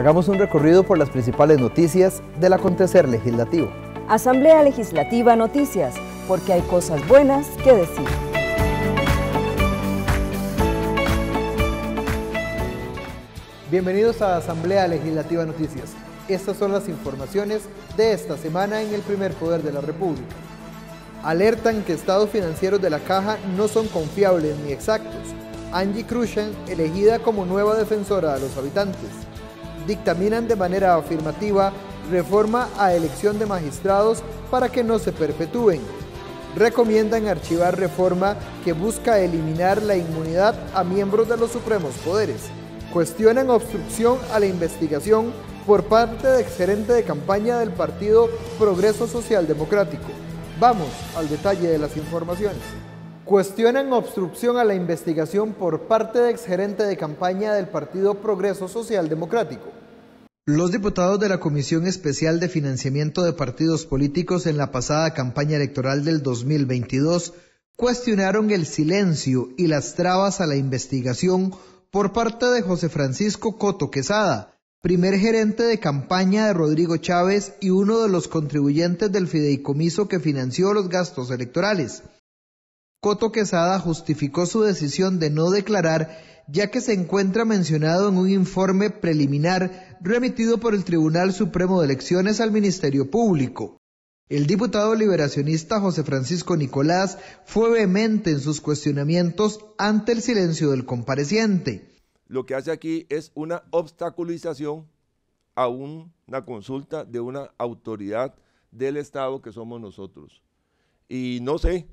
Hagamos un recorrido por las principales noticias del acontecer legislativo. Asamblea Legislativa Noticias, porque hay cosas buenas que decir. Bienvenidos a Asamblea Legislativa Noticias. Estas son las informaciones de esta semana en el primer poder de la República. Alertan que estados financieros de la Caja no son confiables ni exactos. Angie Krushan, elegida como nueva defensora de los habitantes. Dictaminan de manera afirmativa reforma a elección de magistrados para que no se perpetúen. Recomiendan archivar reforma que busca eliminar la inmunidad a miembros de los supremos poderes. Cuestionan obstrucción a la investigación por parte del exgerente de campaña del partido Progreso Social Democrático. Vamos al detalle de las informaciones. Cuestionan obstrucción a la investigación por parte del exgerente de campaña del partido Progreso Social Democrático. Los diputados de la Comisión Especial de Financiamiento de Partidos Políticos en la pasada campaña electoral del 2022 cuestionaron el silencio y las trabas a la investigación por parte de José Francisco Coto Quesada, primer gerente de campaña de Rodrigo Chávez y uno de los contribuyentes del fideicomiso que financió los gastos electorales. Coto Quesada justificó su decisión de no declarar, ya que se encuentra mencionado en un informe preliminar remitido por el Tribunal Supremo de Elecciones al Ministerio Público. El diputado liberacionista José Francisco Nicolás fue vehemente en sus cuestionamientos ante el silencio del compareciente. Lo que hace aquí es una obstaculización a una consulta de una autoridad del Estado que somos nosotros. Y no sé,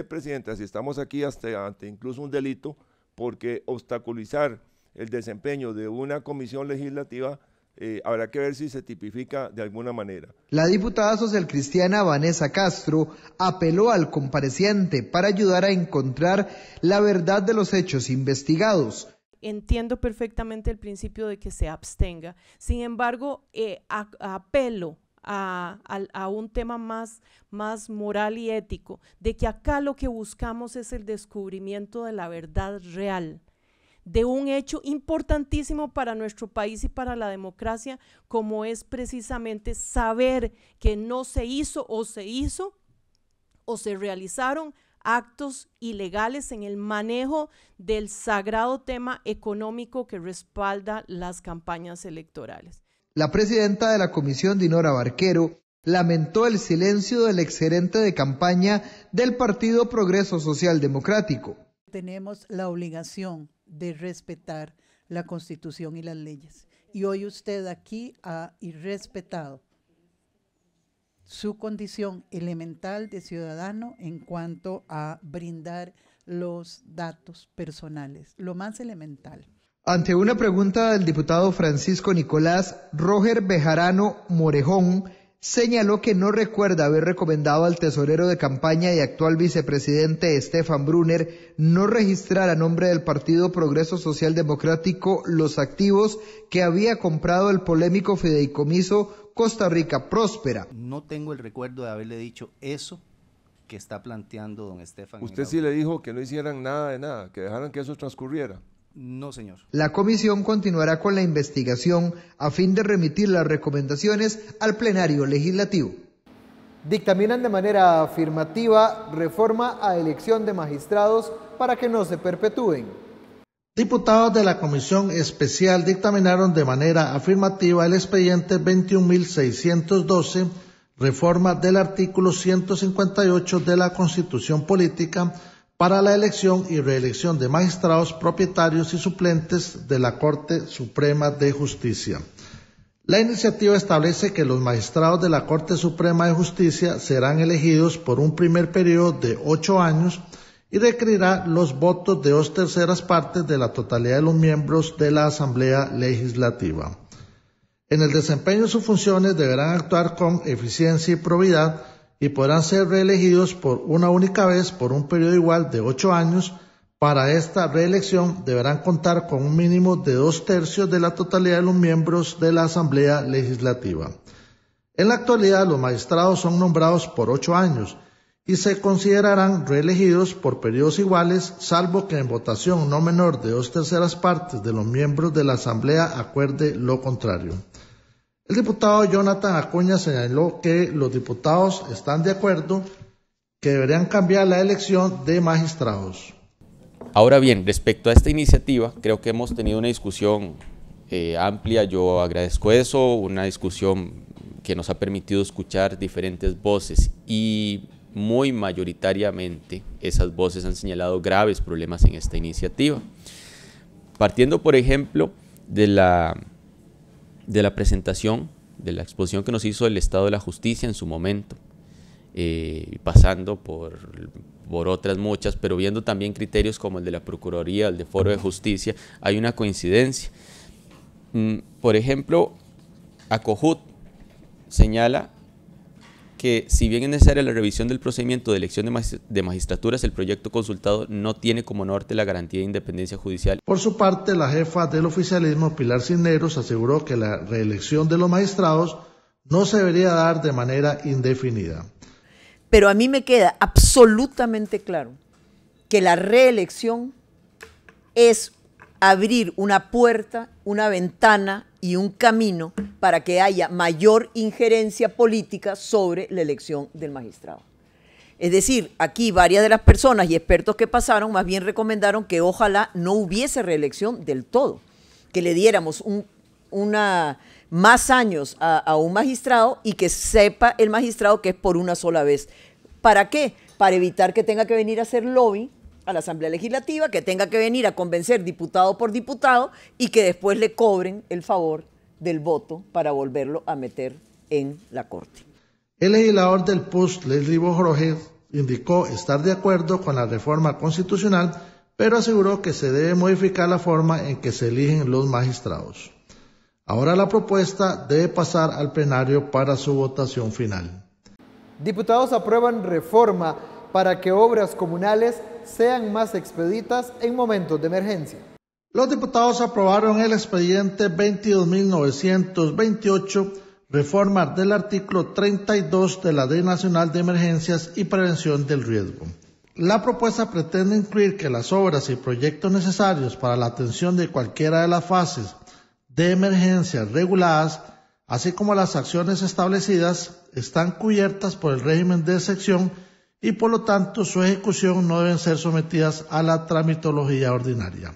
Presidenta, si estamos aquí ante incluso un delito, porque obstaculizar el desempeño de una comisión legislativa habrá que ver si se tipifica de alguna manera. La diputada socialcristiana Vanessa Castro apeló al compareciente para ayudar a encontrar la verdad de los hechos investigados. Entiendo perfectamente el principio de que se abstenga, sin embargo, apelo a un tema más moral y ético, de que acá lo que buscamos es el descubrimiento de la verdad real, de un hecho importantísimo para nuestro país y para la democracia, como es precisamente saber que no se hizo o se realizaron actos ilegales en el manejo del sagrado tema económico que respalda las campañas electorales. La presidenta de la comisión, Dinora Barquero, lamentó el silencio del exgerente de campaña del partido Progreso Social Democrático. Tenemos la obligación de respetar la Constitución y las leyes. Y hoy usted aquí ha irrespetado su condición elemental de ciudadano en cuanto a brindar los datos personales, lo más elemental. Ante una pregunta del diputado Francisco Nicolás, Roger Bejarano Morejón señaló que no recuerda haber recomendado al tesorero de campaña y actual vicepresidente Stefan Brunner no registrar a nombre del partido Progreso Social Democrático los activos que había comprado el polémico fideicomiso Costa Rica Próspera. No tengo el recuerdo de haberle dicho eso que está planteando don Stefan. ¿Usted sí le dijo que no hicieran nada de nada, que dejaran que eso transcurriera? No, señor. La comisión continuará con la investigación a fin de remitir las recomendaciones al plenario legislativo. Dictaminan de manera afirmativa reforma a elección de magistrados para que no se perpetúen. Diputados de la Comisión Especial dictaminaron de manera afirmativa el expediente 21.612, reforma del artículo 158 de la Constitución Política para la elección y reelección de magistrados propietarios y suplentes de la Corte Suprema de Justicia. La iniciativa establece que los magistrados de la Corte Suprema de Justicia serán elegidos por un primer periodo de 8 años y requerirá los votos de 2/3 partes de la totalidad de los miembros de la Asamblea Legislativa. En el desempeño de sus funciones deberán actuar con eficiencia y probidad y podrán ser reelegidos por una única vez por un periodo igual de 8 años. Para esta reelección deberán contar con un mínimo de 2/3 de la totalidad de los miembros de la Asamblea Legislativa. En la actualidad, los magistrados son nombrados por 8 años y se considerarán reelegidos por periodos iguales, salvo que en votación no menor de 2/3 partes de los miembros de la Asamblea acuerde lo contrario. El diputado Jonathan Acuña señaló que los diputados están de acuerdo que deberían cambiar la elección de magistrados. Ahora bien, respecto a esta iniciativa, creo que hemos tenido una discusión amplia, yo agradezco eso, una discusión que nos ha permitido escuchar diferentes voces y muy mayoritariamente esas voces han señalado graves problemas en esta iniciativa. Partiendo, por ejemplo, de la presentación, de la exposición que nos hizo el Estado de la Justicia en su momento, pasando por otras muchas, pero viendo también criterios como el de la Procuraduría, el de Foro de Justicia, hay una coincidencia. Por ejemplo, ACOJUT señala que si bien es necesaria la revisión del procedimiento de elección de magistraturas, el proyecto consultado no tiene como norte la garantía de independencia judicial. Por su parte, la jefa del oficialismo, Pilar Cisneros, aseguró que la reelección de los magistrados no se debería dar de manera indefinida. Pero a mí me queda absolutamente claro que la reelección es abrir una puerta, una ventana y un camino para que haya mayor injerencia política sobre la elección del magistrado. Es decir, aquí varias de las personas y expertos que pasaron más bien recomendaron que ojalá no hubiese reelección del todo, que le diéramos más años a un magistrado y que sepa el magistrado que es por una sola vez. ¿Para qué? Para evitar que tenga que venir a hacer lobby a la Asamblea Legislativa, que tenga que venir a convencer diputado por diputado y que después le cobren el favor del voto para volverlo a meter en la Corte. El legislador del PUS, Leslie Bojorge, indicó estar de acuerdo con la reforma constitucional, pero aseguró que se debe modificar la forma en que se eligen los magistrados. Ahora la propuesta debe pasar al plenario para su votación final. Diputados aprueban reforma para que obras comunales sean más expeditas en momentos de emergencia. Los diputados aprobaron el expediente 22.928, reforma del artículo 32 de la Ley Nacional de Emergencias y Prevención del Riesgo. La propuesta pretende incluir que las obras y proyectos necesarios para la atención de cualquiera de las fases de emergencia reguladas, así como las acciones establecidas, están cubiertas por el régimen de excepción y por lo tanto su ejecución no deben ser sometidas a la tramitología ordinaria.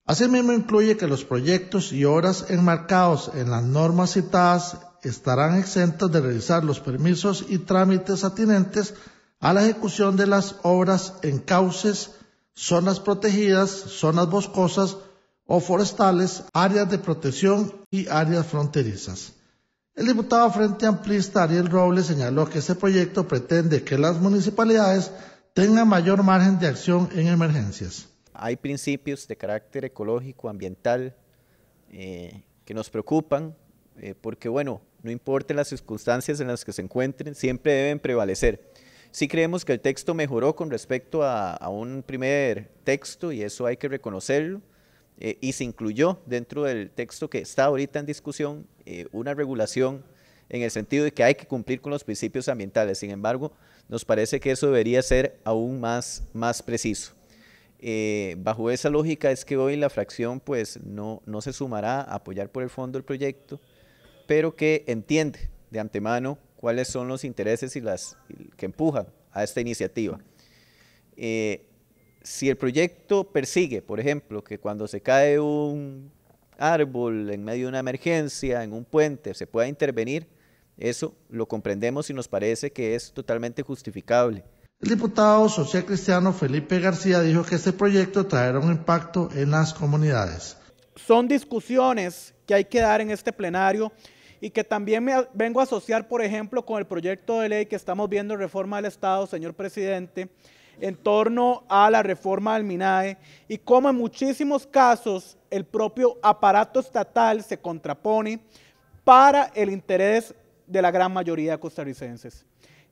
Asimismo incluye que los proyectos y obras enmarcados en las normas citadas estarán exentos de realizar los permisos y trámites atinentes a la ejecución de las obras en cauces, zonas protegidas, zonas boscosas o forestales, áreas de protección y áreas fronterizas. El diputado Frente Amplista Ariel Robles señaló que este proyecto pretende que las municipalidades tengan mayor margen de acción en emergencias. Hay principios de carácter ecológico, ambiental, que nos preocupan, porque bueno, no importa las circunstancias en las que se encuentren, siempre deben prevalecer. Sí creemos que el texto mejoró con respecto a un primer texto y eso hay que reconocerlo. Y se incluyó dentro del texto que está ahorita en discusión una regulación en el sentido de que hay que cumplir con los principios ambientales. Sin embargo, nos parece que eso debería ser aún más preciso. Bajo esa lógica es que hoy la fracción pues no se sumará a apoyar por el fondo el proyecto, pero que entiende de antemano cuáles son los intereses que empujan a esta iniciativa. Si el proyecto persigue, por ejemplo, que cuando se cae un árbol en medio de una emergencia, en un puente, se pueda intervenir, eso lo comprendemos y nos parece que es totalmente justificable. El diputado social cristiano Felipe García dijo que este proyecto traerá un impacto en las comunidades. Son discusiones que hay que dar en este plenario y que también me vengo a asociar, por ejemplo, con el proyecto de ley que estamos viendo en reforma del Estado, señor presidente, en torno a la reforma del MINAE y cómo en muchísimos casos el propio aparato estatal se contrapone para el interés de la gran mayoría de costarricenses.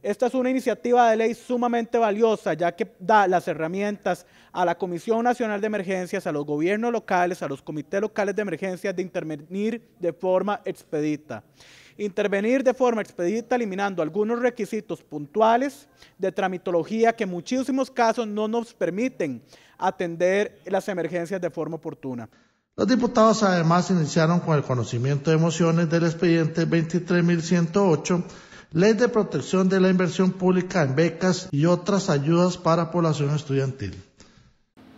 Esta es una iniciativa de ley sumamente valiosa, ya que da las herramientas a la Comisión Nacional de Emergencias, a los gobiernos locales, a los comités locales de emergencias de intervenir de forma expedita. Intervenir de forma expedita eliminando algunos requisitos puntuales de tramitología que en muchísimos casos no nos permiten atender las emergencias de forma oportuna. Los diputados además iniciaron con el conocimiento de mociones del expediente 23.108, Ley de Protección de la Inversión Pública en Becas y otras ayudas para población estudiantil.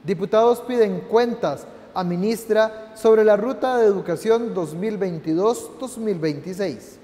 Diputados piden cuentas a ministra sobre la Ruta de Educación 2022-2026.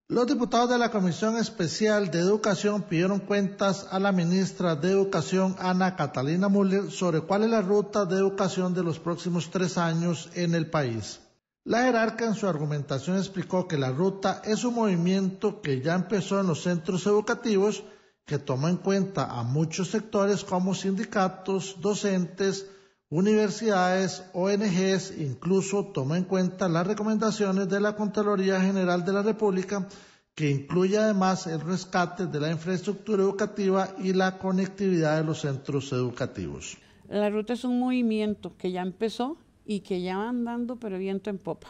Los diputados de la Comisión Especial de Educación pidieron cuentas a la ministra de Educación, Ana Catalina Müller, sobre cuál es la ruta de educación de los próximos 3 años en el país. La jerarca en su argumentación explicó que la ruta es un movimiento que ya empezó en los centros educativos, que toma en cuenta a muchos sectores como sindicatos, docentes, universidades, ONGs, incluso toma en cuenta las recomendaciones de la Contraloría General de la República, que incluye además el rescate de la infraestructura educativa y la conectividad de los centros educativos. La ruta es un movimiento que ya empezó y que ya va andando pero viento en popa.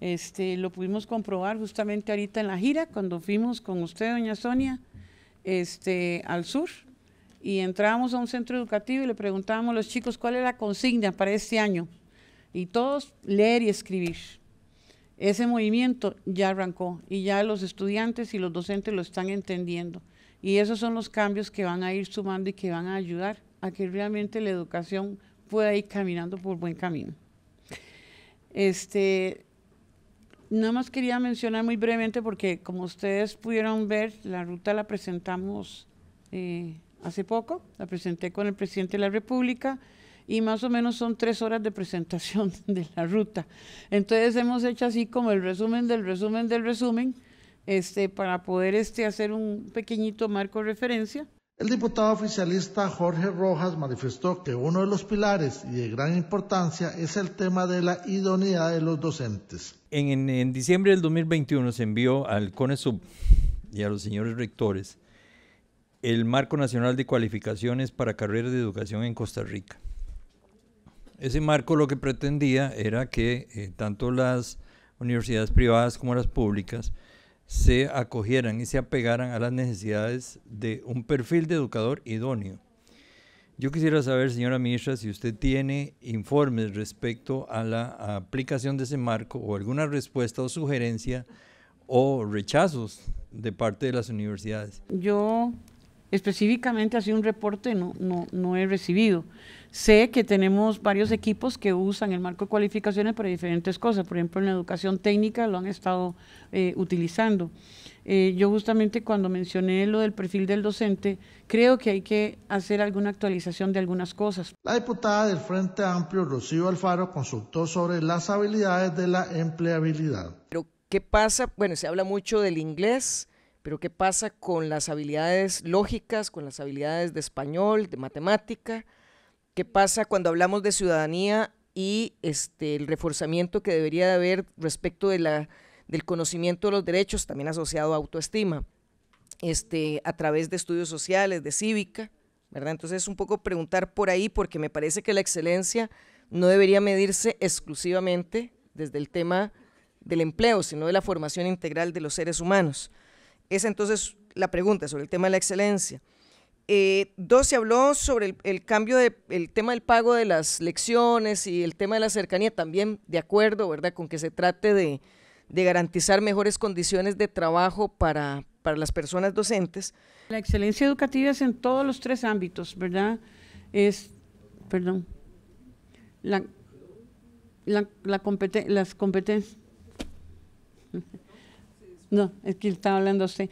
Lo pudimos comprobar justamente ahorita en la gira, cuando fuimos con usted, doña Sonia, al sur, y entrábamos a un centro educativo y le preguntábamos a los chicos cuál es la consigna para este año, y todos leer y escribir. Ese movimiento ya arrancó y ya los estudiantes y los docentes lo están entendiendo, y esos son los cambios que van a ir sumando y que van a ayudar a que realmente la educación pueda ir caminando por buen camino. Nada más quería mencionar muy brevemente, porque como ustedes pudieron ver, la ruta la presentamos hace poco, la presenté con el presidente de la República, y más o menos son 3 horas de presentación de la ruta. Entonces hemos hecho así como el resumen del resumen del resumen, para poder hacer un pequeñito marco de referencia. El diputado oficialista Jorge Rojas manifestó que uno de los pilares y de gran importancia es el tema de la idoneidad de los docentes. En diciembre del 2021 se envió al CONESUB y a los señores rectores el Marco Nacional de Cualificaciones para Carreras de Educación en Costa Rica. Ese marco lo que pretendía era que tanto las universidades privadas como las públicas se acogieran y se apegaran a las necesidades de un perfil de educador idóneo. Yo quisiera saber, señora ministra, si usted tiene informes respecto a la aplicación de ese marco, o alguna respuesta o sugerencia o rechazos de parte de las universidades. Yo específicamente así un reporte no he recibido. Sé que tenemos varios equipos que usan el marco de cualificaciones para diferentes cosas, por ejemplo en la educación técnica lo han estado utilizando. Yo justamente cuando mencioné lo del perfil del docente, creo que hay que hacer alguna actualización de algunas cosas. La diputada del Frente Amplio, Rocío Alfaro, consultó sobre las habilidades de la empleabilidad. Pero ¿qué pasa? Bueno, se habla mucho del inglés, pero ¿qué pasa con las habilidades lógicas, con las habilidades de español, de matemática? ¿Qué pasa cuando hablamos de ciudadanía y el reforzamiento que debería de haber respecto de del conocimiento de los derechos, también asociado a autoestima, a través de estudios sociales, de cívica, ¿verdad? Entonces es un poco preguntar por ahí, porque me parece que la excelencia no debería medirse exclusivamente desde el tema del empleo, sino de la formación integral de los seres humanos. Esa entonces la pregunta sobre el tema de la excelencia. 2, se habló sobre el cambio el tema del pago de las lecciones y el tema de la cercanía, también de acuerdo, ¿verdad?, con que se trate de garantizar mejores condiciones de trabajo para las personas docentes. La excelencia educativa es en todos los 3 ámbitos, ¿verdad? Las competencias. No, es que estaba hablando usted.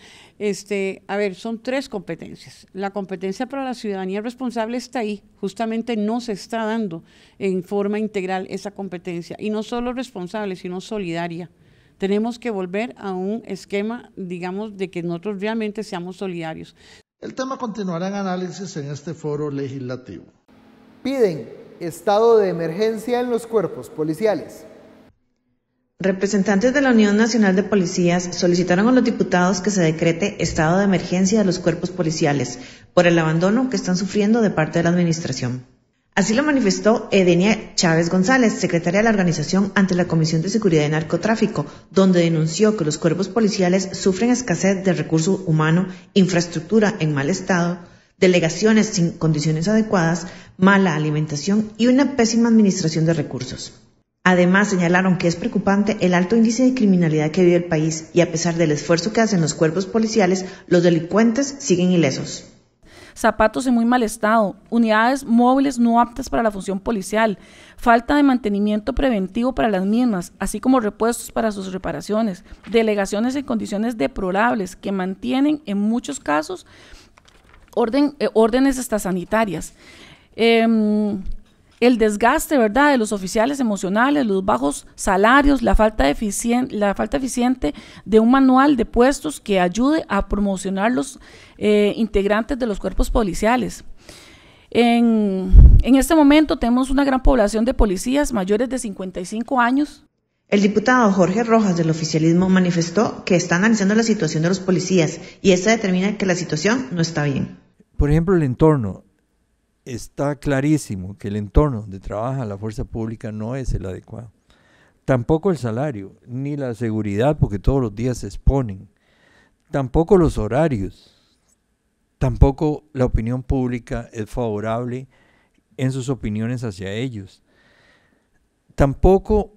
A ver, son 3 competencias. La competencia para la ciudadanía responsable está ahí, justamente no se está dando en forma integral esa competencia, y no solo responsable, sino solidaria. Tenemos que volver a un esquema, digamos, de que nosotros realmente seamos solidarios. El tema continuará en análisis en este foro legislativo. Piden estado de emergencia en los cuerpos policiales. Representantes de la Unión Nacional de Policías solicitaron a los diputados que se decrete estado de emergencia de los cuerpos policiales por el abandono que están sufriendo de parte de la administración. Así lo manifestó Edenia Chávez González, secretaria de la organización, ante la Comisión de Seguridad y Narcotráfico, donde denunció que los cuerpos policiales sufren escasez de recurso humano, infraestructura en mal estado, delegaciones sin condiciones adecuadas, mala alimentación y una pésima administración de recursos. Además, señalaron que es preocupante el alto índice de criminalidad que vive el país y a pesar del esfuerzo que hacen los cuerpos policiales, los delincuentes siguen ilesos. Zapatos en muy mal estado, unidades móviles no aptas para la función policial, falta de mantenimiento preventivo para las mismas, así como repuestos para sus reparaciones, delegaciones en condiciones deplorables que mantienen en muchos casos órdenes hasta sanitarias. El desgaste, ¿verdad?, de los oficiales emocionales, los bajos salarios, la falta eficiente de un manual de puestos que ayude a promocionar los integrantes de los cuerpos policiales. En este momento tenemos una gran población de policías mayores de 55 años. El diputado Jorge Rojas del oficialismo manifestó que está analizando la situación de los policías y esta determina que la situación no está bien. Por ejemplo, el entorno. Está clarísimo que el entorno donde trabaja la fuerza pública no es el adecuado. Tampoco el salario, ni la seguridad, porque todos los días se exponen. Tampoco los horarios. Tampoco la opinión pública es favorable en sus opiniones hacia ellos. Tampoco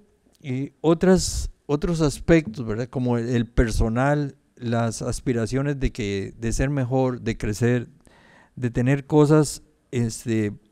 otros aspectos, ¿verdad?, como el personal, las aspiraciones de ser mejor, de crecer, de tener cosas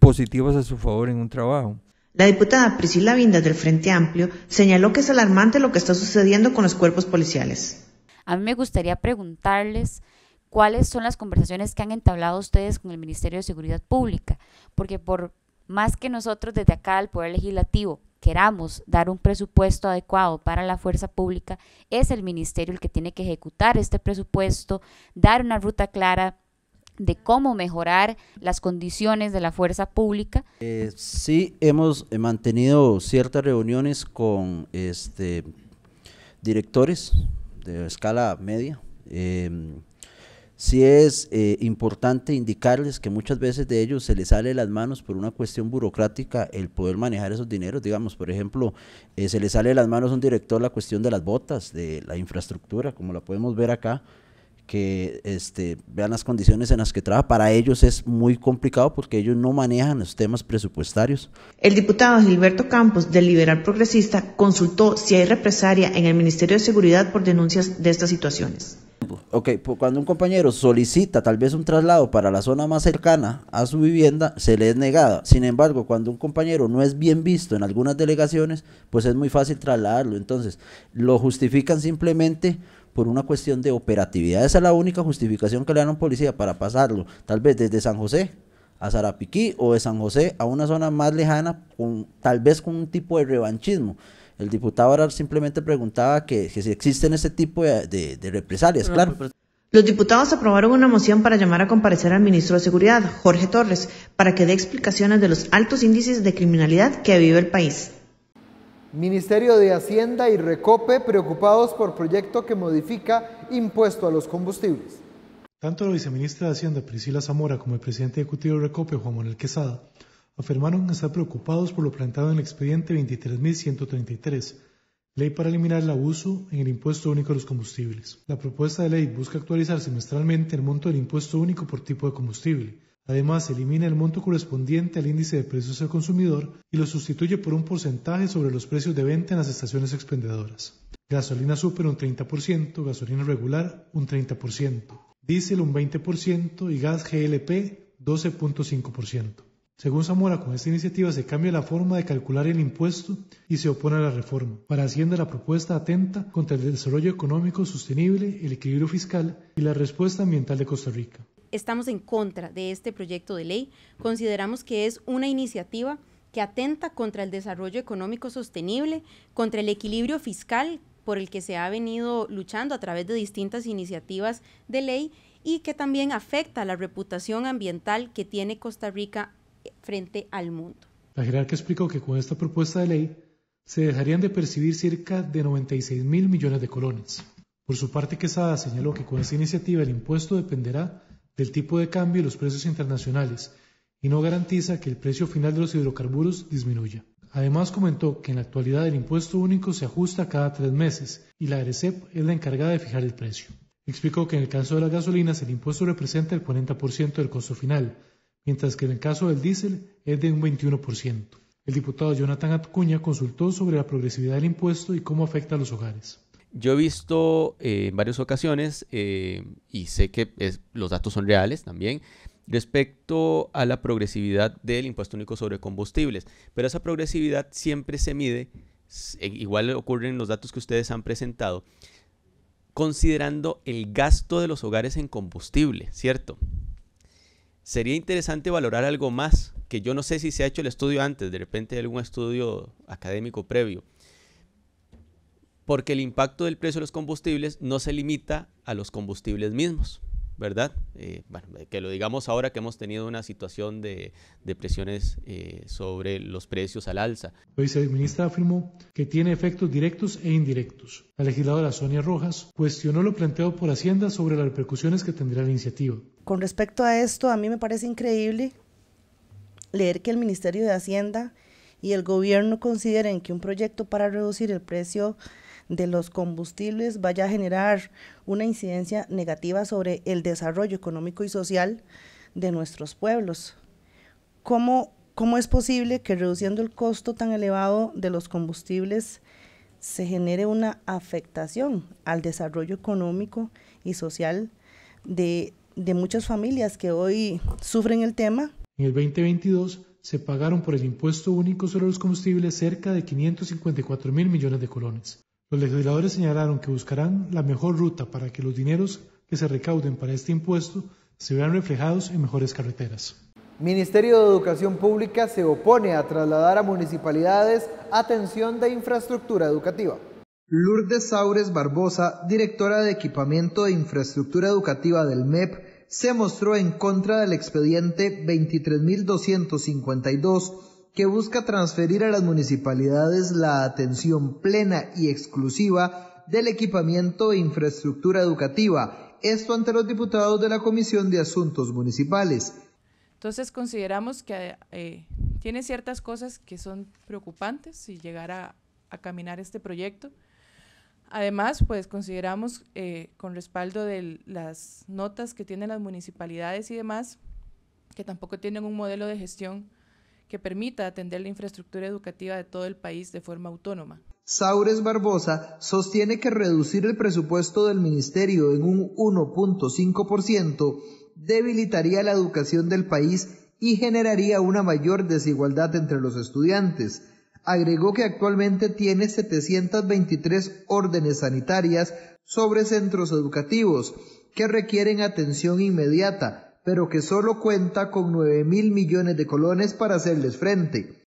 positivas a su favor en un trabajo. La diputada Priscila Vindas del Frente Amplio señaló que es alarmante lo que está sucediendo con los cuerpos policiales. A mí me gustaría preguntarles cuáles son las conversaciones que han entablado ustedes con el Ministerio de Seguridad Pública, porque por más que nosotros desde acá, el Poder Legislativo, queramos dar un presupuesto adecuado para la fuerza pública, es el Ministerio el que tiene que ejecutar este presupuesto, dar una ruta clara de cómo mejorar las condiciones de la fuerza pública. Sí, hemos mantenido ciertas reuniones con directores de escala media. Sí es importante indicarles que muchas veces de ellos se les sale de las manos por una cuestión burocrática el poder manejar esos dineros. Digamos, por ejemplo, se les sale de las manos a un director la cuestión de las botas, de la infraestructura, como la podemos ver acá, que vean las condiciones en las que trabaja. Para ellos es muy complicado porque ellos no manejan los temas presupuestarios. El diputado Gilberto Campos, del Liberal Progresista, consultó si hay represalia en el Ministerio de Seguridad por denuncias de estas situaciones. Ok, cuando un compañero solicita tal vez un traslado para la zona más cercana a su vivienda, se le es negada. Sin embargo, cuando un compañero no es bien visto en algunas delegaciones, pues es muy fácil trasladarlo. Entonces, lo justifican simplemente por una cuestión de operatividad. Esa es la única justificación que le dan a un policía para pasarlo, tal vez desde San José a Sarapiquí o de San José a una zona más lejana, tal vez con un tipo de revanchismo. El diputado ahora simplemente preguntaba que si existen ese tipo de represalias, claro. Los diputados aprobaron una moción para llamar a comparecer al ministro de Seguridad, Jorge Torres, para que dé explicaciones de los altos índices de criminalidad que vive el país. Ministerio de Hacienda y Recope preocupados por proyecto que modifica impuesto a los combustibles. Tanto la viceministra de Hacienda, Priscila Zamora, como el presidente ejecutivo de Recope, Juan Manuel Quesada, afirmaron estar preocupados por lo planteado en el expediente 23.133, ley para eliminar el abuso en el impuesto único a los combustibles. La propuesta de ley busca actualizar semestralmente el monto del impuesto único por tipo de combustible. Además, elimina el monto correspondiente al índice de precios al consumidor y lo sustituye por un porcentaje sobre los precios de venta en las estaciones expendedoras. Gasolina súper un 30%, gasolina regular un 30%, diésel un 20% y gas GLP 12.5%. Según Zamora, con esta iniciativa se cambia la forma de calcular el impuesto y se opone a la reforma. Para Hacienda, la propuesta atenta contra el desarrollo económico sostenible, el equilibrio fiscal y la respuesta ambiental de Costa Rica. Estamos en contra de este proyecto de ley. Consideramos que es una iniciativa que atenta contra el desarrollo económico sostenible, contra el equilibrio fiscal por el que se ha venido luchando a través de distintas iniciativas de ley y que también afecta la reputación ambiental que tiene Costa Rica frente al mundo. La jerarca explicó que con esta propuesta de ley se dejarían de percibir cerca de 96.000 millones de colones. Por su parte, Quesada señaló que con esta iniciativa el impuesto dependerá del tipo de cambio y los precios internacionales y no garantiza que el precio final de los hidrocarburos disminuya. Además, comentó que en la actualidad el impuesto único se ajusta cada 3 meses y la ARECEP es la encargada de fijar el precio. Explicó que en el caso de las gasolinas el impuesto representa el 40% del costo final, mientras que en el caso del diésel es de un 21%. El diputado Jonathan Acuña consultó sobre la progresividad del impuesto y cómo afecta a los hogares. Yo he visto en varias ocasiones, y sé que los datos son reales también, respecto a la progresividad del impuesto único sobre combustibles, pero esa progresividad siempre se mide, igual ocurre en los datos que ustedes han presentado, considerando el gasto de los hogares en combustible, ¿cierto? Sería interesante valorar algo más, que yo no sé si se ha hecho el estudio antes, de repente hay algún estudio académico previo, porque el impacto del precio de los combustibles no se limita a los combustibles mismos, ¿verdad? Bueno, que lo digamos ahora que hemos tenido una situación de presiones sobre los precios al alza. La viceministra afirmó que tiene efectos directos e indirectos. La legisladora Sonia Rojas cuestionó lo planteado por Hacienda sobre las repercusiones que tendrá la iniciativa. Con respecto a esto, a mí me parece increíble leer que el Ministerio de Hacienda y el gobierno consideren que un proyecto para reducir el precio de los combustibles vaya a generar una incidencia negativa sobre el desarrollo económico y social de nuestros pueblos. ¿Cómo es posible que reduciendo el costo tan elevado de los combustibles se genere una afectación al desarrollo económico y social de muchas familias que hoy sufren el tema? En el 2022 se pagaron por el impuesto único sobre los combustibles cerca de 554.000 millones de colones. Los legisladores señalaron que buscarán la mejor ruta para que los dineros que se recauden para este impuesto se vean reflejados en mejores carreteras. Ministerio de Educación Pública se opone a trasladar a municipalidades atención de infraestructura educativa. Lourdes Saures Barbosa, directora de Equipamiento de Infraestructura Educativa del MEP, se mostró en contra del expediente 23.252 que busca transferir a las municipalidades la atención plena y exclusiva del equipamiento e infraestructura educativa, esto ante los diputados de la Comisión de Asuntos Municipales. Entonces consideramos que tiene ciertas cosas que son preocupantes si llegara a caminar este proyecto. Además, pues consideramos con respaldo de las notas que tienen las municipalidades y demás, que tampoco tienen un modelo de gestión que permita atender la infraestructura educativa de todo el país de forma autónoma. Saures Barbosa sostiene que reducir el presupuesto del ministerio en un 1.5% debilitaría la educación del país y generaría una mayor desigualdad entre los estudiantes. Agregó que actualmente tiene 723 órdenes sanitarias sobre centros educativos que requieren atención inmediata, pero que solo cuenta con 9.000 millones de colones para hacerles frente.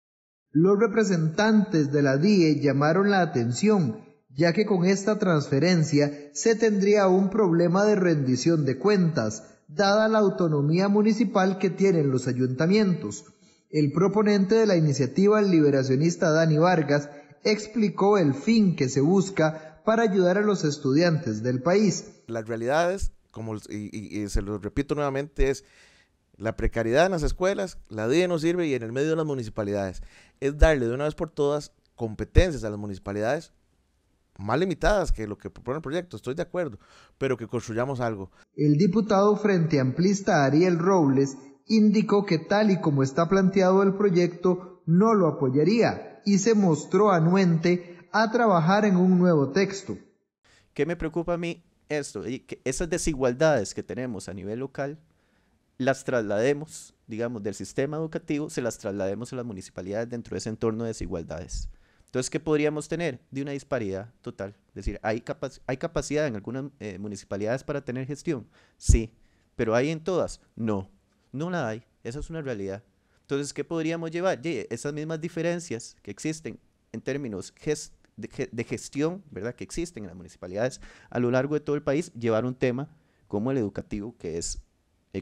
Los representantes de la DIE llamaron la atención, ya que con esta transferencia se tendría un problema de rendición de cuentas, dada la autonomía municipal que tienen los ayuntamientos. El proponente de la iniciativa, el liberacionista Dani Vargas, explicó el fin que se busca para ayudar a los estudiantes del país. Las realidades, y se lo repito nuevamente, es la precariedad en las escuelas, la DIE no sirve y en el medio de las municipalidades. Es darle de una vez por todas competencias a las municipalidades más limitadas que lo que propone el proyecto, estoy de acuerdo, pero que construyamos algo. El diputado Frente Amplista Ariel Robles indicó que tal y como está planteado el proyecto no lo apoyaría y se mostró anuente a trabajar en un nuevo texto. ¿Qué me preocupa a mí esto? Que esas desigualdades que tenemos a nivel local las traslademos, digamos, del sistema educativo, se las traslademos a las municipalidades dentro de ese entorno de desigualdades. Entonces, ¿qué podríamos tener? De una disparidad total. Es decir, ¿hay capacidad en algunas municipalidades para tener gestión? Sí. ¿Pero hay en todas? No. No la hay. Esa es una realidad. Entonces, ¿qué podríamos llevar? Esas mismas diferencias que existen en términos de gestión, ¿verdad?, que existen en las municipalidades a lo largo de todo el país, llevar un tema como el educativo, que es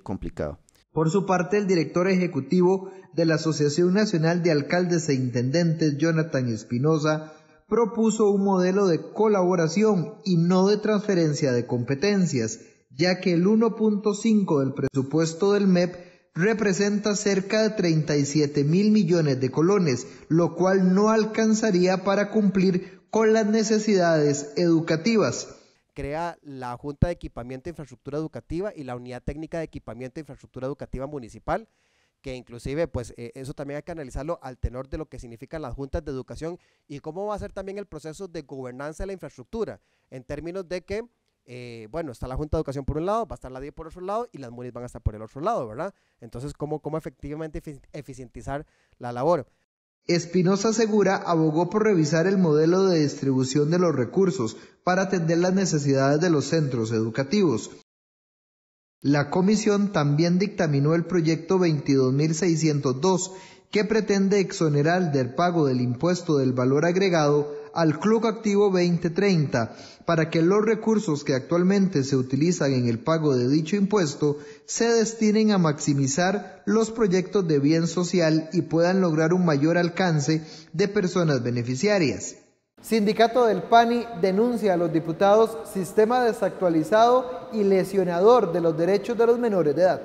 complicado. Por su parte, el director ejecutivo de la Asociación Nacional de Alcaldes e Intendentes, Jonathan Espinosa, propuso un modelo de colaboración y no de transferencia de competencias, ya que el 1.5 del presupuesto del MEP representa cerca de 37.000 millones de colones, lo cual no alcanzaría para cumplir con las necesidades educativas. Crea la Junta de Equipamiento e Infraestructura Educativa y la Unidad Técnica de Equipamiento e Infraestructura Educativa Municipal, que inclusive pues eso también hay que analizarlo al tenor de lo que significan las juntas de educación y cómo va a ser también el proceso de gobernanza de la infraestructura, en términos de que, bueno, está la Junta de Educación por un lado, va a estar la DIE por otro lado y las MUNIS van a estar por el otro lado, ¿verdad? Entonces, ¿cómo efectivamente eficientizar la labor? Espinosa Segura abogó por revisar el modelo de distribución de los recursos para atender las necesidades de los centros educativos. La comisión también dictaminó el proyecto 22.602, que pretende exonerar del pago del impuesto del valor agregado al Club Activo 2030 para que los recursos que actualmente se utilizan en el pago de dicho impuesto se destinen a maximizar los proyectos de bien social y puedan lograr un mayor alcance de personas beneficiarias. Sindicato del PANI denuncia a los diputados sistema desactualizado y lesionador de los derechos de los menores de edad.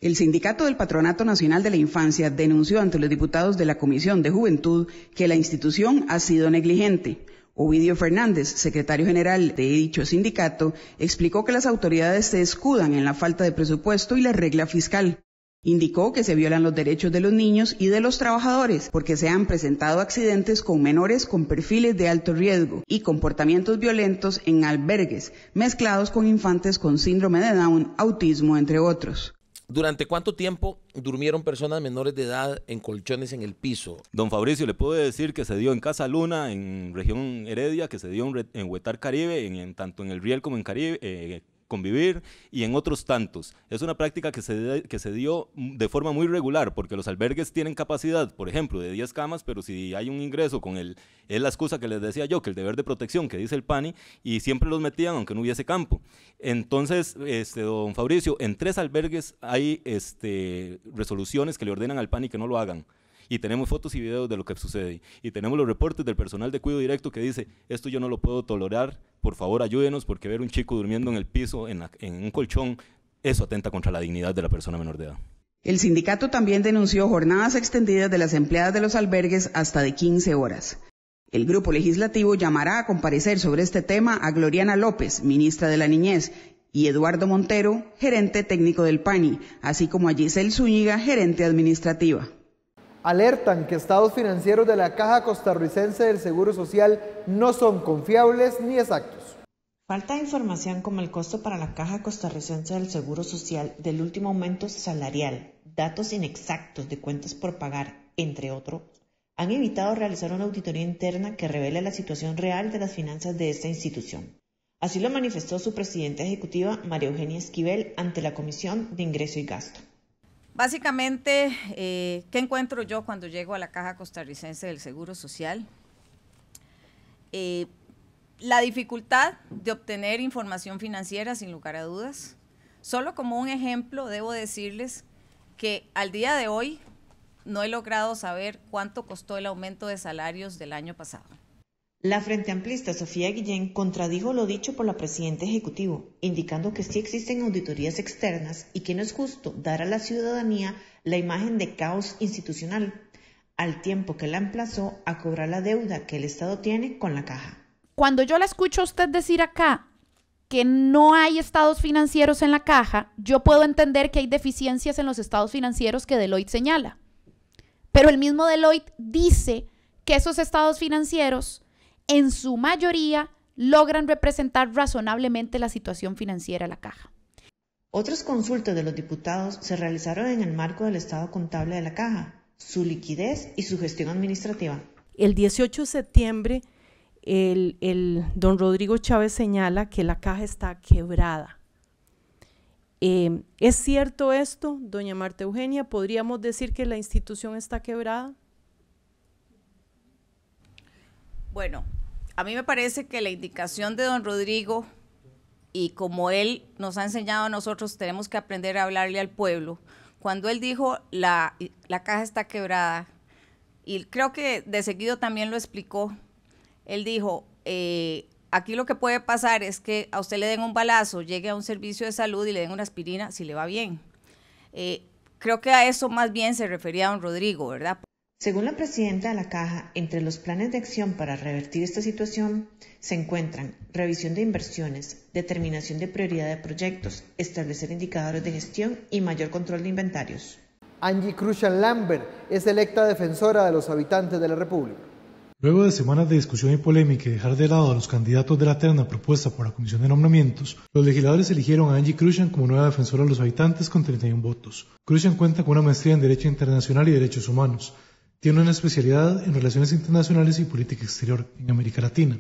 El Sindicato del Patronato Nacional de la Infancia denunció ante los diputados de la Comisión de Juventud que la institución ha sido negligente. Ovidio Fernández, secretario general de dicho sindicato, explicó que las autoridades se escudan en la falta de presupuesto y la regla fiscal. Indicó que se violan los derechos de los niños y de los trabajadores porque se han presentado accidentes con menores con perfiles de alto riesgo y comportamientos violentos en albergues, mezclados con infantes con síndrome de Down, autismo, entre otros. ¿Durante cuánto tiempo durmieron personas menores de edad en colchones en el piso? Don Fabricio, le puedo decir que se dio en Casa Luna, en región Heredia, que se dio en Huetar Caribe, tanto en el Riel como en Caribe, Convivir y en otros tantos. Es una práctica que se dio de forma muy regular, porque los albergues tienen capacidad, por ejemplo, de 10 camas, pero si hay un ingreso es la excusa que les decía yo, que el deber de protección que dice el PANI, y siempre los metían aunque no hubiese campo. Entonces, don Fabricio, en 3 albergues hay resoluciones que le ordenan al PANI que no lo hagan. Y tenemos fotos y videos de lo que sucede. Y tenemos los reportes del personal de cuidado directo que dice, esto yo no lo puedo tolerar, por favor ayúdenos, porque ver un chico durmiendo en el piso, en un colchón, eso atenta contra la dignidad de la persona menor de edad. El sindicato también denunció jornadas extendidas de las empleadas de los albergues hasta de 15 horas. El grupo legislativo llamará a comparecer sobre este tema a Gloriana López, ministra de la Niñez, y Eduardo Montero, gerente técnico del PANI, así como a Giselle Zúñiga, gerente administrativa. Alertan que estados financieros de la Caja Costarricense del Seguro Social no son confiables ni exactos. Falta de información como el costo para la Caja Costarricense del Seguro Social del último aumento salarial, datos inexactos de cuentas por pagar, entre otros, han evitado realizar una auditoría interna que revele la situación real de las finanzas de esta institución. Así lo manifestó su presidenta ejecutiva, María Eugenia Esquivel, ante la Comisión de Ingreso y Gasto. Básicamente, ¿qué encuentro yo cuando llego a la Caja Costarricense del Seguro Social? La dificultad de obtener información financiera, sin lugar a dudas. Solo como un ejemplo, debo decirles que al día de hoy no he logrado saber cuánto costó el aumento de salarios del año pasado. La Frente Amplista Sofía Guillén contradijo lo dicho por la presidenta ejecutivo, indicando que sí existen auditorías externas y que no es justo dar a la ciudadanía la imagen de caos institucional, al tiempo que la emplazó a cobrar la deuda que el Estado tiene con la Caja. Cuando yo la escucho a usted decir acá que no hay estados financieros en la Caja, yo puedo entender que hay deficiencias en los estados financieros que Deloitte señala. Pero el mismo Deloitte dice que esos estados financieros en su mayoría logran representar razonablemente la situación financiera de la Caja. Otras consultas de los diputados se realizaron en el marco del estado contable de la Caja, su liquidez y su gestión administrativa. El 18 de septiembre, el don Rodrigo Chávez señala que la Caja está quebrada. ¿Es cierto esto, doña Marta Eugenia? ¿Podríamos decir que la institución está quebrada? Bueno, a mí me parece que la indicación de don Rodrigo y como él nos ha enseñado a nosotros, tenemos que aprender a hablarle al pueblo. Cuando él dijo la caja está quebrada, y creo que de seguido también lo explicó, él dijo, aquí lo que puede pasar es que a usted le den un balazo, llegue a un servicio de salud y le den una aspirina si le va bien. Creo que a eso más bien se refería don Rodrigo, ¿verdad? Según la presidenta de la Caja, entre los planes de acción para revertir esta situación se encuentran revisión de inversiones, determinación de prioridad de proyectos, establecer indicadores de gestión y mayor control de inventarios. Angie Crucian Lambert es electa defensora de los habitantes de la República. Luego de semanas de discusión y polémica y dejar de lado a los candidatos de la terna propuesta por la Comisión de Nombramientos, los legisladores eligieron a Angie Crucian como nueva defensora de los habitantes con 31 votos. Crucian cuenta con una maestría en Derecho Internacional y Derechos Humanos. Tiene una especialidad en Relaciones Internacionales y Política Exterior en América Latina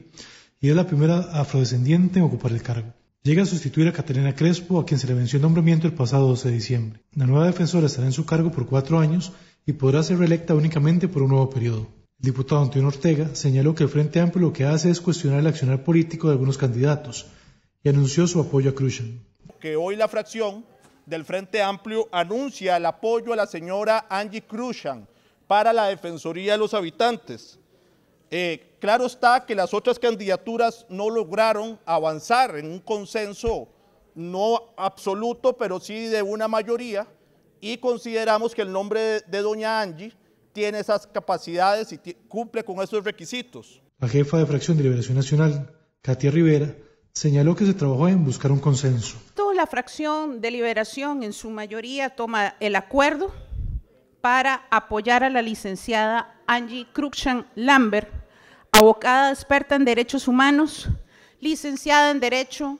y es la primera afrodescendiente en ocupar el cargo. Llega a sustituir a Catalina Crespo, a quien se le venció el nombramiento el pasado 12 de diciembre. La nueva defensora estará en su cargo por 4 años y podrá ser reelecta únicamente por un nuevo periodo. El diputado Antonio Ortega señaló que el Frente Amplio lo que hace es cuestionar el accionar político de algunos candidatos y anunció su apoyo a Crucian. Que hoy la fracción del Frente Amplio anuncia el apoyo a la señora Angie Crucian para la Defensoría de los Habitantes. Claro está que las otras candidaturas no lograron avanzar en un consenso no absoluto, pero sí de una mayoría, y consideramos que el nombre de doña Angie tiene esas capacidades y cumple con esos requisitos. La jefa de fracción de Liberación Nacional, Katia Rivera, señaló que se trabajó en buscar un consenso. Toda la fracción de Liberación en su mayoría toma el acuerdo para apoyar a la licenciada Angie Crucian Lambert, abogada experta en Derechos Humanos, licenciada en Derecho,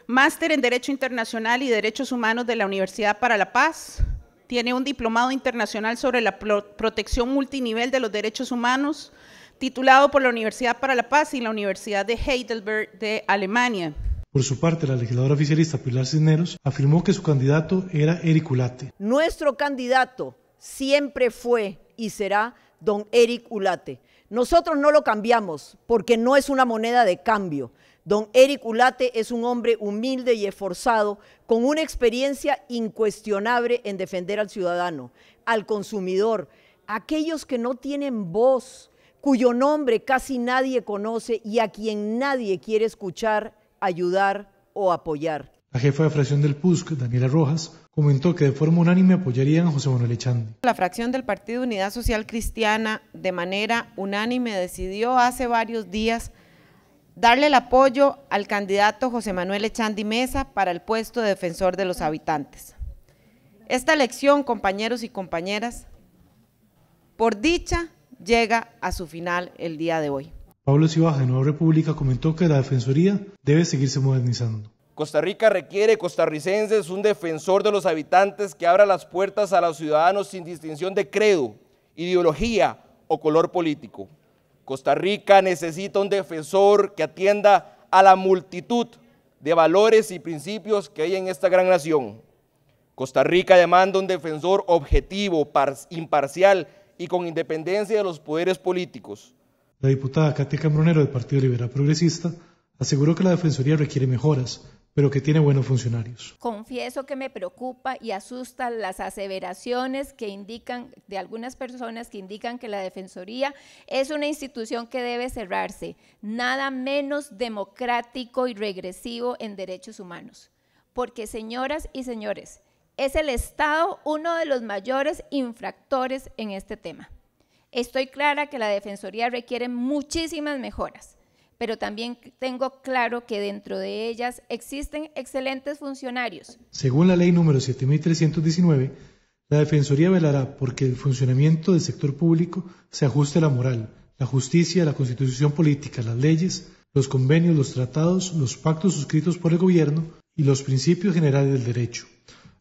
máster en Derecho Internacional y Derechos Humanos de la Universidad para la Paz, tiene un diplomado internacional sobre la protección multinivel de los derechos humanos, titulado por la Universidad para la Paz y la Universidad de Heidelberg de Alemania. Por su parte, la legisladora oficialista Pilar Cisneros afirmó que su candidato era Eric Ulate. Nuestro candidato siempre fue y será don Eric Ulate. Nosotros no lo cambiamos porque no es una moneda de cambio. Don Eric Ulate es un hombre humilde y esforzado con una experiencia incuestionable en defender al ciudadano, al consumidor, a aquellos que no tienen voz, cuyo nombre casi nadie conoce y a quien nadie quiere escuchar, ayudar o apoyar. La jefa de fracción del PUSC, Daniela Rojas, comentó que de forma unánime apoyarían a José Manuel Echandi. La fracción del Partido Unidad Social Cristiana de manera unánime decidió hace varios días darle el apoyo al candidato José Manuel Echandi Mesa para el puesto de defensor de los habitantes. Esta elección, compañeros y compañeras, por dicha, llega a su final el día de hoy. Pablo Cibaja, de Nueva República, comentó que la Defensoría debe seguirse modernizando. Costa Rica requiere costarricenses un defensor de los habitantes que abra las puertas a los ciudadanos sin distinción de credo, ideología o color político. Costa Rica necesita un defensor que atienda a la multitud de valores y principios que hay en esta gran nación. Costa Rica demanda un defensor objetivo, imparcial y con independencia de los poderes políticos. La diputada Katia Cambronero del Partido Liberal Progresista aseguró que la Defensoría requiere mejoras, pero que tiene buenos funcionarios. Confieso que me preocupa y asusta las aseveraciones que indican de algunas personas que indican que la Defensoría es una institución que debe cerrarse, nada menos democrático y regresivo en derechos humanos. Porque, señoras y señores, es el Estado uno de los mayores infractores en este tema. Estoy clara que la Defensoría requiere muchísimas mejoras, pero también tengo claro que dentro de ellas existen excelentes funcionarios. Según la ley número 7.319, la Defensoría velará porque el funcionamiento del sector público se ajuste a la moral, la justicia, la constitución política, las leyes, los convenios, los tratados, los pactos suscritos por el gobierno y los principios generales del derecho.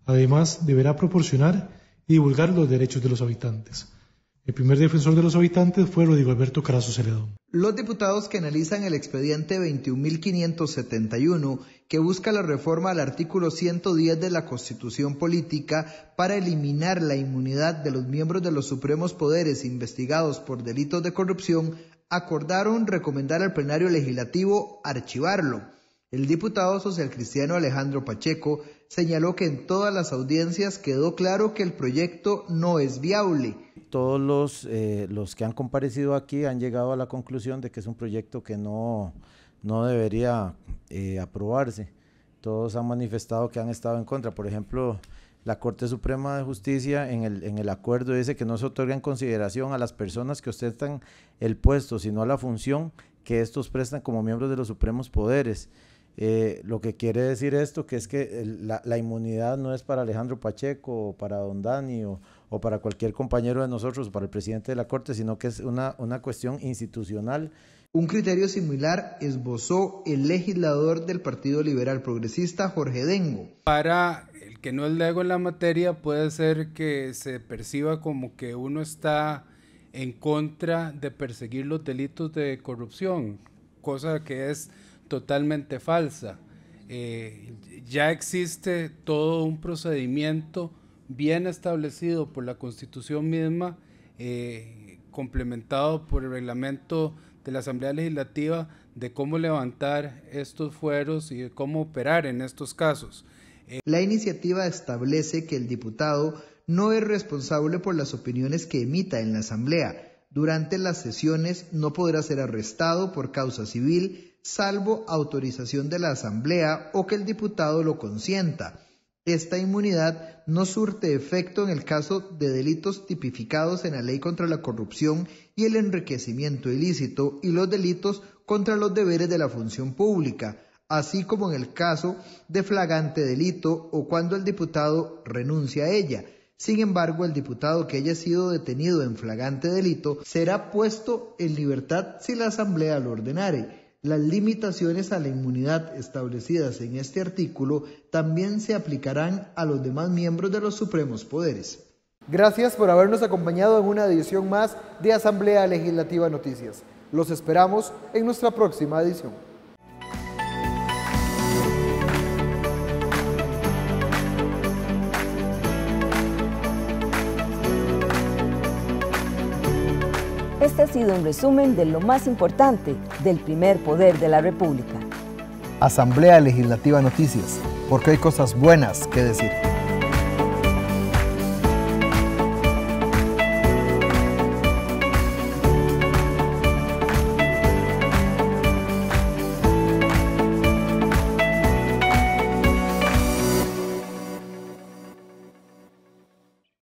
Además, deberá proporcionar y divulgar los derechos de los habitantes. El primer defensor de los habitantes fue Rodrigo Alberto Carazo Celedón. Los diputados que analizan el expediente 21.571, que busca la reforma al artículo 110 de la Constitución Política para eliminar la inmunidad de los miembros de los supremos poderes investigados por delitos de corrupción, acordaron recomendar al plenario legislativo archivarlo. El diputado socialcristiano Alejandro Pacheco señaló que en todas las audiencias quedó claro que el proyecto no es viable. Todos los que han comparecido aquí han llegado a la conclusión de que es un proyecto que no debería aprobarse. Todos han manifestado que han estado en contra. Por ejemplo, la Corte Suprema de Justicia en el acuerdo dice que no se otorga en consideración a las personas que ostentan el puesto, sino a la función que estos prestan como miembros de los supremos poderes. Lo que quiere decir esto que es que la inmunidad no es para Alejandro Pacheco o para don Dani o para cualquier compañero de nosotros, para el presidente de la Corte, sino que es una cuestión institucional. Un criterio similar esbozó el legislador del Partido Liberal Progresista, Jorge Dengo. Para el que no es lego en la materia, puede ser que se perciba como que uno está en contra de perseguir los delitos de corrupción, cosa que es totalmente falsa. Ya existe todo un procedimiento bien establecido por la Constitución misma, complementado por el reglamento de la Asamblea Legislativa de cómo levantar estos fueros y de cómo operar en estos casos. La iniciativa establece que el diputado no es responsable por las opiniones que emita en la Asamblea. Durante las sesiones no podrá ser arrestado por causa civil, salvo autorización de la Asamblea o que el diputado lo consienta. Esta inmunidad no surte efecto en el caso de delitos tipificados en la Ley contra la Corrupción y el enriquecimiento ilícito y los delitos contra los deberes de la función pública, así como en el caso de flagrante delito o cuando el diputado renuncia a ella. Sin embargo, el diputado que haya sido detenido en flagrante delito será puesto en libertad si la Asamblea lo ordenare. Las limitaciones a la inmunidad establecidas en este artículo también se aplicarán a los demás miembros de los supremos poderes. Gracias por habernos acompañado en una edición más de Asamblea Legislativa Noticias. Los esperamos en nuestra próxima edición. Este ha sido un resumen de lo más importante del primer poder de la República. Asamblea Legislativa Noticias, porque hay cosas buenas que decir.